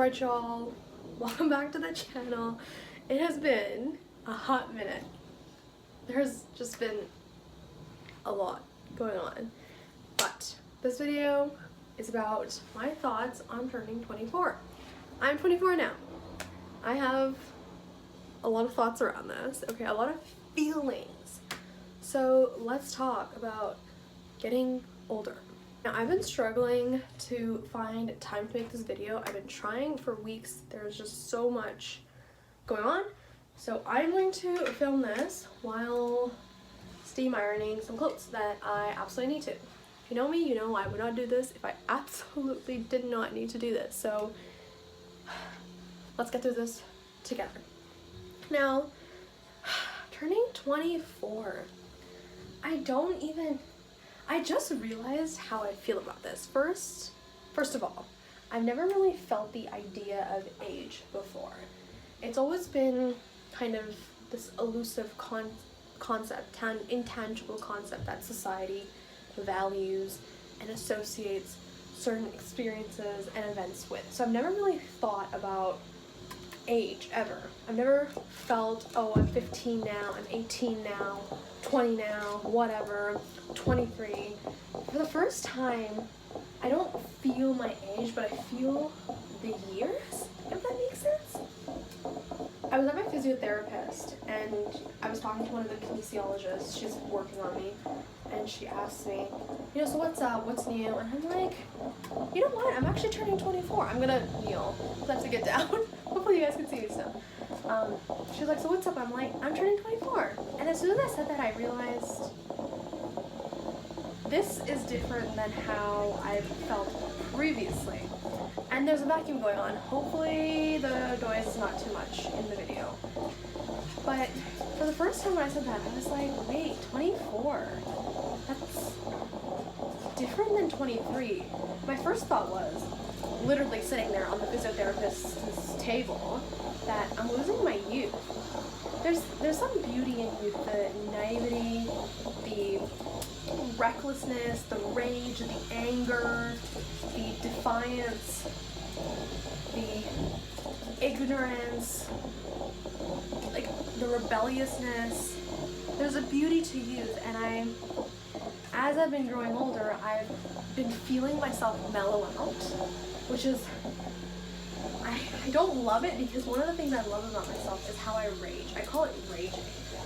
Alright y'all, welcome back to the channel. It has been a hot minute. There's just been a lot going on. But this video is about my thoughts on turning 24. I'm 24 now. I have a lot of thoughts around this, okay, a lot of feelings. So let's talk about getting older. Now, I've been struggling to find time to make this video. I've been trying for weeks. There's just so much going on. So I'm going to film this while steam ironing some clothes that I absolutely need to. If you know me, you know I would not do this if I absolutely did not need to do this. So let's get through this together. Now, turning 24, I just realized how I feel about this. First of all, I've never really felt the idea of age before. It's always been kind of this elusive concept, intangible concept that society values and associates certain experiences and events with. So I've never really thought about age ever. I've never felt, oh, I'm 15 now, I'm 18 now, 20 now, whatever, 23. For the first time, I don't feel my age, but I feel the years, if that makes sense. I was at my physiotherapist and I was talking to one of the kinesiologists. She's working on me, and she asked me, you know, so what's up, what's new? And I'm like, you know what, I'm actually turning 24. I'm gonna kneel because I have to get down. Hopefully you guys can see me still. She's like, so what's up? I'm like, I'm turning 24. And as soon as I said that, I realized this is different than how I've felt previously. And there's a vacuum going on. Hopefully the noise is not too much in the video. But for the first time when I said that, I was like, wait, 24? That's different than 23. My first thought was, literally sitting there on the physiotherapist's table, that I'm losing my youth. There's some beauty in youth, the naivety, the recklessness, the rage, the anger, the defiance, the ignorance, like the rebelliousness. There's a beauty to youth, and as I've been growing older, I've been feeling myself mellow out, which is, I don't love it, because one of the things I love about myself is how I rage. I call it raging.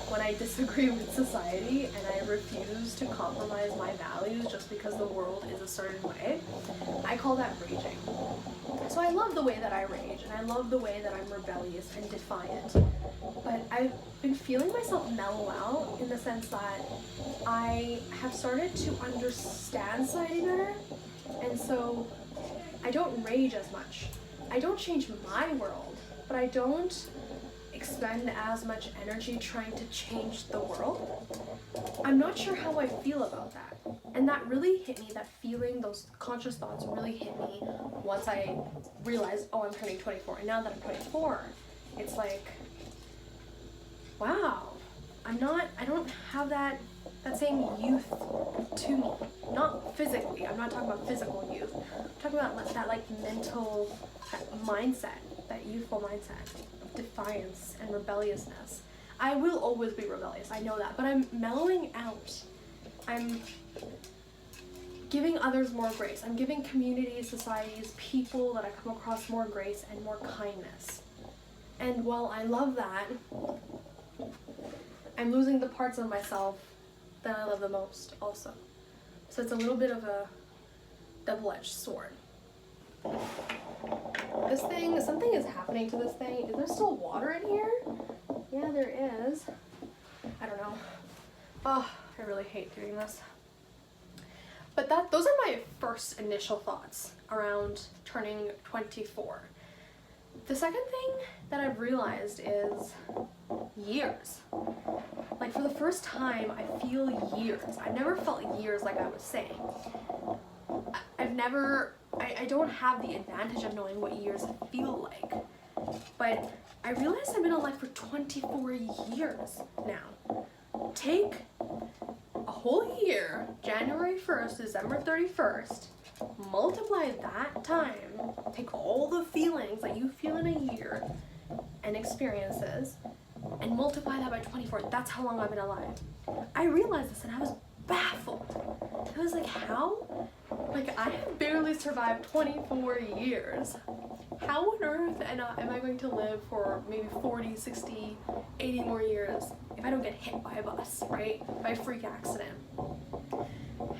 When I disagree with society and I refuse to compromise my values just because the world is a certain way, I call that raging. So I love the way that I rage, and I love the way that I'm rebellious and defiant. But I've been feeling myself mellow out in the sense that I have started to understand society better, and so I don't rage as much. I don't change my world, but I don't expend as much energy trying to change the world. I'm not sure how I feel about that. And that really hit me, that feeling, those conscious thoughts really hit me once I realized, oh, I'm turning 24. And now that I'm 24, it's like, wow, I don't have that same youth to me. Not physically, I'm not talking about physical youth. I'm talking about that like mental mindset, that youthful mindset of defiance and rebelliousness. I will always be rebellious, I know that, but I'm mellowing out. I'm giving others more grace. I'm giving communities, societies, people that I come across more grace and more kindness. And while I love that, I'm losing the parts of myself that I love the most also. So it's a little bit of a double-edged sword. This thing, something is happening to this thing. Is there still water in here? Yeah, there is. I don't know. Oh, I really hate doing this. But those are my first initial thoughts around turning 24. The second thing that I've realized is years. Like, for the first time, I feel years. I've never felt years like I was saying. I don't have the advantage of knowing what years feel like. But I realized I've been alive for 24 years now. Take a whole year, January 1st, December 31st, multiply that time, take all the feelings that experiences and multiply that by 24. That's how long I've been alive. I realized this and I was baffled. I was like, how? Like, I have barely survived 24 years. How on earth am I going to live for maybe 40, 60, 80 more years if I don't get hit by a bus, right? By a freak accident.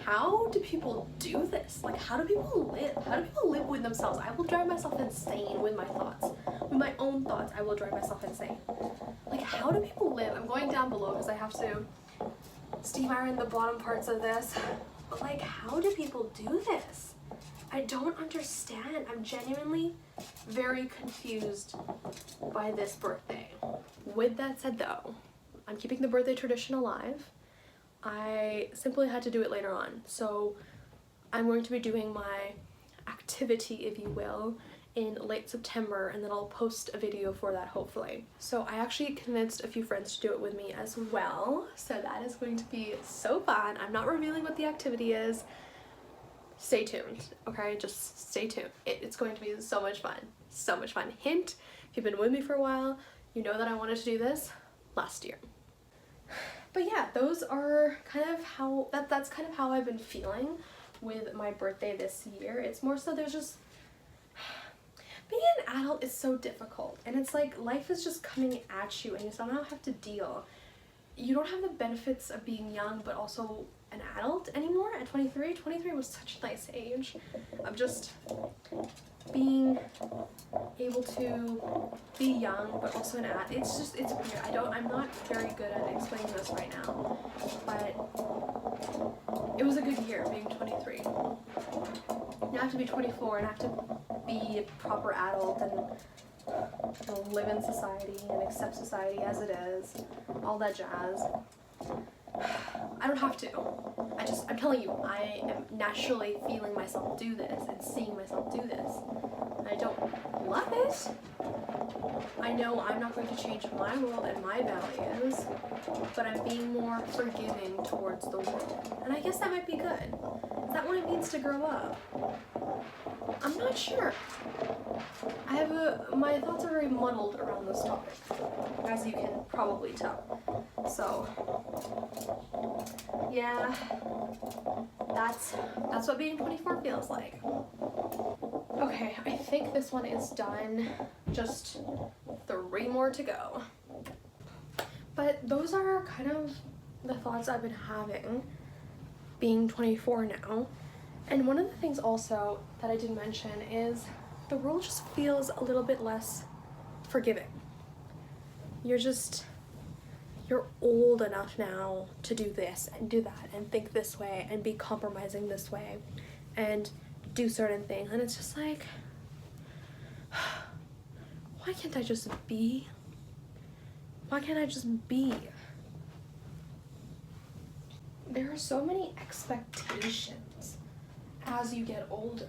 How do people do this? Like, how do people live? How do people live with themselves? I will drive myself insane with my thoughts. With my own thoughts, I will drive myself insane. Like, how do people live? I'm going down below because I have to steam iron the bottom parts of this. But like, how do people do this? I don't understand. I'm genuinely very confused by this birthday. With that said though, I'm keeping the birthday tradition alive. I simply had to do it later on. So I'm going to be doing my activity, if you will, in late September, and then I'll post a video for that hopefully. So I actually convinced a few friends to do it with me as well. So that is going to be so fun. I'm not revealing what the activity is. Stay tuned, okay? Just stay tuned. It's going to be so much fun. So much fun. Hint, if you've been with me for a while, you know that I wanted to do this last year. But yeah, those are kind of how, that's kind of how I've been feeling with my birthday this year. It's more so there's just, being an adult is so difficult, and it's like life is just coming at you and you somehow have to deal. You don't have the benefits of being young but also an adult anymore at 23. 23 was such a nice age of just being able to be young but also an adult. It's weird. I'm not very good at explaining this right now, but it was a good year being 23. You have to be 24 and have to be a proper adult and, you know, live in society and accept society as it is, all that jazz. I don't have to. I'm telling you, I am naturally feeling myself do this and seeing myself do this. I don't love it. I know I'm not going to change my world and my values, but I'm being more forgiving towards the world. And I guess that might be good. Is that what it means to grow up? I'm not sure. My thoughts are very muddled around this topic, as you can probably tell. So, yeah, that's what being 24 feels like. Okay, I think this one is done. Just 3 more to go. But those are kind of the thoughts I've been having being 24 now. And one of the things also that I didn't mention is the world just feels a little bit less forgiving. You're old enough now to do this and do that and think this way and be compromising this way and do certain things. And it's just like, why can't I just be? Why can't I just be? There are so many expectations as you get older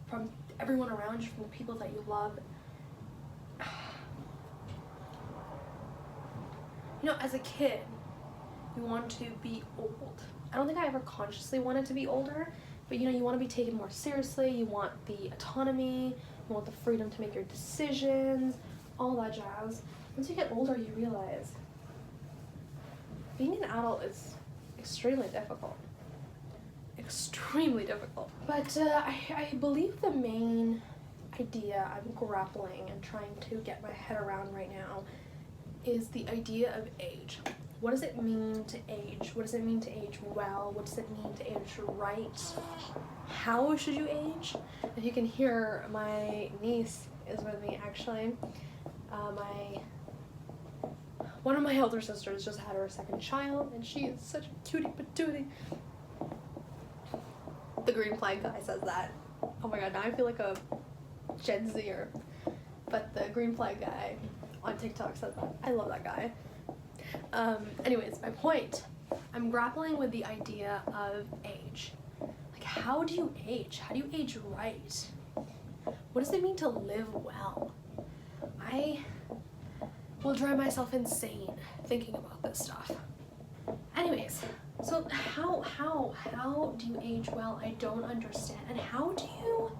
from everyone around you, from the people that you love. You know, as a kid, you want to be old. I don't think I ever consciously wanted to be older, but you know, you want to be taken more seriously, you want the autonomy, you want the freedom to make your decisions, all that jazz. Once you get older, you realize being an adult is extremely difficult. Extremely difficult. But I believe the main idea I'm grappling and trying to get my head around right now is the idea of age. What does it mean to age? What does it mean to age well? What does it mean to age right? How should you age? If you can hear, my niece is with me actually. One of my elder sisters just had her 2nd child, and she is such a cutie patootie. The green flag guy says that. Oh my god, now I feel like a Gen Zer. But the green flag guy on TikTok says that. I love that guy. Anyways, my point. I'm grappling with the idea of age. Like, how do you age? How do you age right? What does it mean to live well? I will drive myself insane thinking about this stuff. Anyways, so how do you age well? I don't understand. And how do you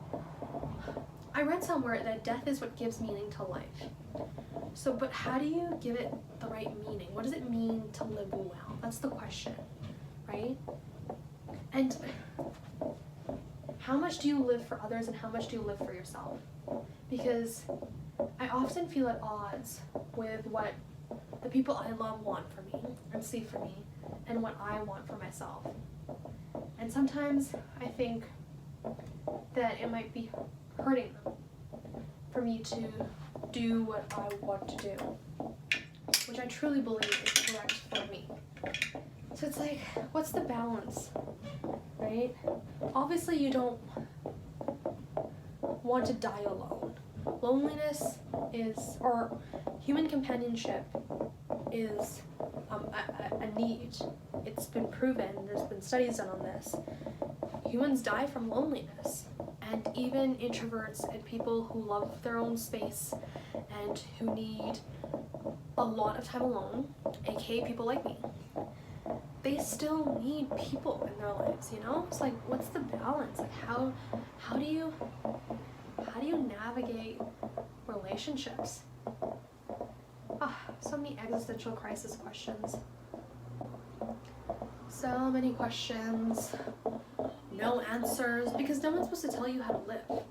I read somewhere that death is what gives meaning to life. So, but how do you give it the right meaning? What does it mean to live well? That's the question, right? And how much do you live for others and how much do you live for yourself? Because I often feel at odds with what the people I love want for me and see for me and what I want for myself. And sometimes I think that it might be hurting them for me to do what I want to do, which I truly believe is correct for me. So it's like, what's the balance, right? Obviously you don't want to die alone. Loneliness is, or human companionship is a need. It's been proven, there's been studies done on this. Humans die from loneliness, and even introverts and people who love their own space and who need a lot of time alone, aka people like me, they still need people in their lives, you know? It's like, what's the balance? Like, how do you navigate relationships? So many existential crisis questions. So many questions, no answers, because no one's supposed to tell you how to live,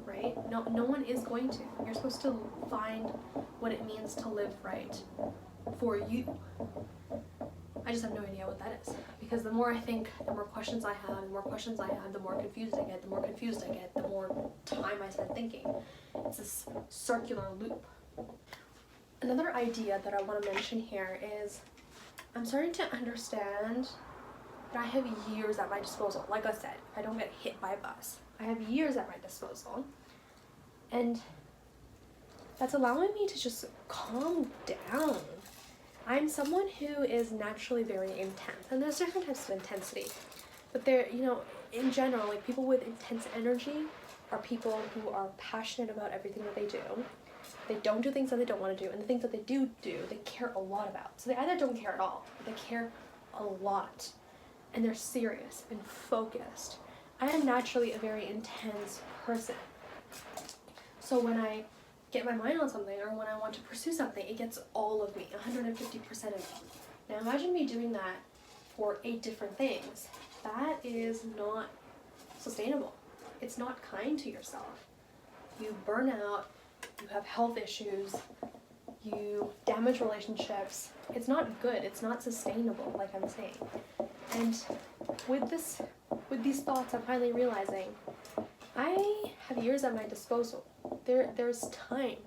right? No one is going to. You're supposed to find what it means to live right for you. I just have no idea what that is, because the more I think, the more questions I have, the more questions I have, the more confused I get, the more confused I get, the more time I spend thinking. It's this circular loop. Another idea that I want to mention here is I'm starting to understand that I have years at my disposal. Like I said, if I don't get hit by a bus, I have years at my disposal. And that's allowing me to just calm down. I'm someone who is naturally very intense, and there's different types of intensity. But there, you know, in general, like people with intense energy are people who are passionate about everything that they do. They don't do things that they don't want to do, and the things that they do, they care a lot about. So they either don't care at all, or they care a lot, and they're serious and focused. I am naturally a very intense person. So when I get my mind on something, or when I want to pursue something, it gets all of me, 150% of me. Now imagine me doing that for 8 different things. That is not sustainable. It's not kind to yourself. You burn out, you have health issues, you damage relationships. It's not good, it's not sustainable, like I'm saying. And with these thoughts, I'm finally realizing I have years at my disposal. There's time.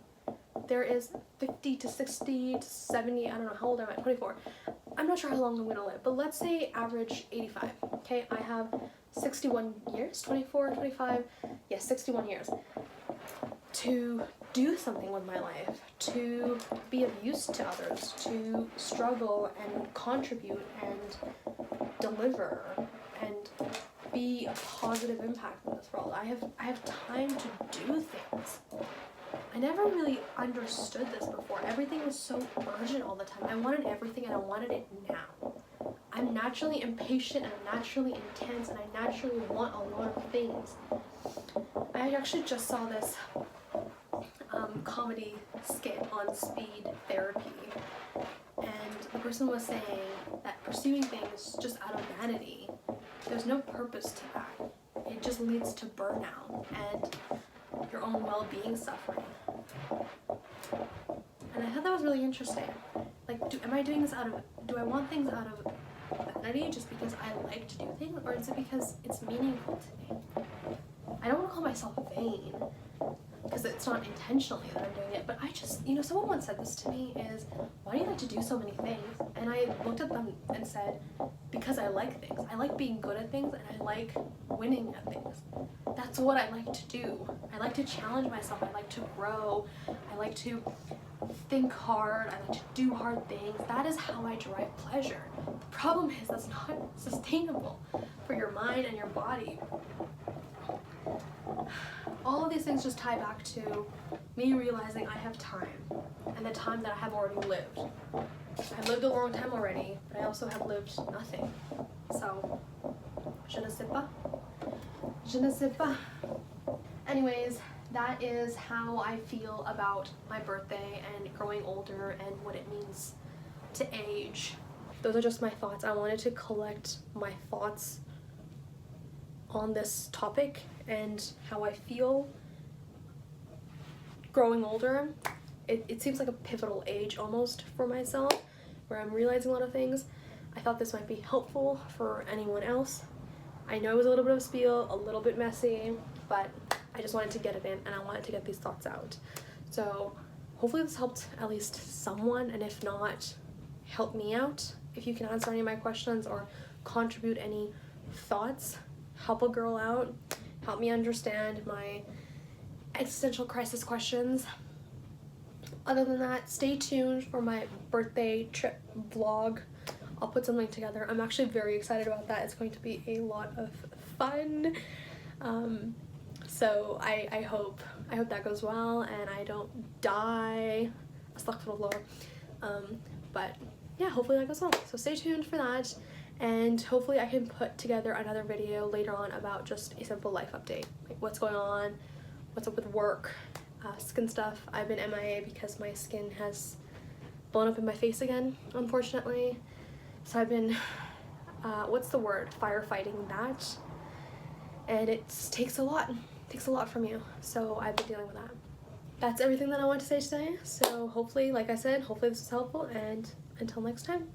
There is 50 to 60 to 70, I don't know how old I'm at, 24. I'm not sure how long I'm gonna live, but let's say average 85, okay? I have 61 years, 24, 25, yes, 61 years to do something with my life, to be of use to others, to struggle and contribute and deliver and be a positive impact in this world. I have time to do things. I never really understood this before. Everything was so urgent all the time. I wanted everything and I wanted it now. I'm naturally impatient and I'm naturally intense and I naturally want a lot of things. I actually just saw this comedy skit on speed therapy, and the person was saying that pursuing things just out of vanity, there's no purpose to that. It just leads to burnout and your own well-being suffering. And I thought that was really interesting. Like, am I doing this do I want things out of vanity just because I like to do things, or is it because it's meaningful to me? I don't want to call myself vain, because it's not intentionally that I'm doing it, but I just, someone once said this to me is, why do you like to do so many things? And I looked at them and said, because I like things. I like being good at things and I like winning at things. That's what I like to do. I like to challenge myself. I like to grow. I like to think hard. I like to do hard things. That is how I derive pleasure. The problem is that's not sustainable for your mind and your body. All of these things just tie back to me realizing I have time, and the time that I have already lived. I've lived a long time already, but I also have lived nothing. So, je ne sais pas. Je ne sais pas. Anyways, that is how I feel about my birthday and growing older and what it means to age. Those are just my thoughts. I wanted to collect my thoughts on this topic and how I feel growing older. It seems like a pivotal age almost for myself, where I'm realizing a lot of things. I thought this might be helpful for anyone else. I know it was a little bit of a spiel, a little bit messy, but I just wanted to get it in and I wanted to get these thoughts out. So hopefully this helped at least someone, and if not, help me out. If you can answer any of my questions or contribute any thoughts, help a girl out, help me understand my existential crisis questions. Other than that, stay tuned for my birthday trip vlog. I'll put something together. I'm actually very excited about that. It's going to be a lot of fun. So I hope that goes well and I don't die. Astaghfirullah. But yeah, hopefully that goes well. So stay tuned for that, and hopefully I can put together another video later on about just a simple life update, like what's going on, what's up with work, skin stuff. I've been MIA because my skin has blown up in my face again, unfortunately. So I've been, what's the word, firefighting that, and it takes a lot from you. So I've been dealing with that. That's everything that I want to say today. So hopefully, like I said, hopefully this was helpful, and until next time.